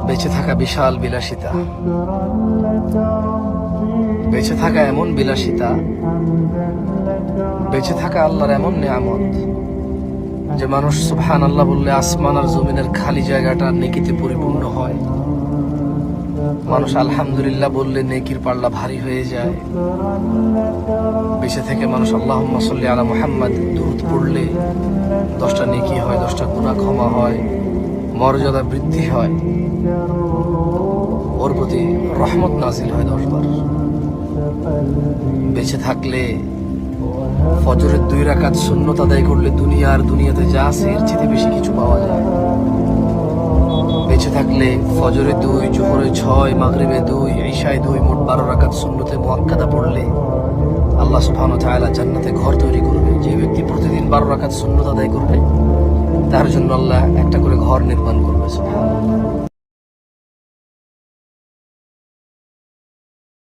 বেঁচে থাকা বিশাল বিলাসিতা, বেঁচে থাকা এমন বিলাসিতা, বেঁচে থাকা আল্লাহর এমন নিয়ামত যে মানুষ সুবহানাল্লাহ বললে আসমান আর জমিনের খালি জায়গাটা নেকিতে পরিপূর্ণ হয়। মানুষ আলহামদুলিল্লাহ বললে নেকির পাল্লা ভারী হয়ে যায়। বেঁচে থেকে মানুষ আল্লাহুম্মা সাল্লি আলা মুহাম্মাদ দুরূদ পড়লে 10টা নেকি হয়, 10টা গুনাহ ক্ষমা হয়, মর্যাদা বৃদ্ধি হয়, ওর প্রতি রহমত নাজিল হয় 10 বার। বেঁচে থাকলে ফজরের 2 রাকাত সুন্নত আদায় করলে দুনিয়াতে যা আছে এর চেয়ে বেশি কিছু পাওয়া যায়। বেঁচে থাকলে ফজরে 2, জোহরে 6, মাগরিবে 2, ইশায় 2, মোট 12 রাকাত সুন্নতে মুআক্কাদা পড়লে আল্লাহ সুবহানাহু ওয়া তাআলা জান্নাতে ঘর তৈরি করবে। যে ব্যক্তি প্রতিদিন 12 রাকাত সুন্নত আদায় করবে তার জন্য আল্লাহ একটা করে ঘর নির্মাণ করবে। সুবহানাল্লাহ।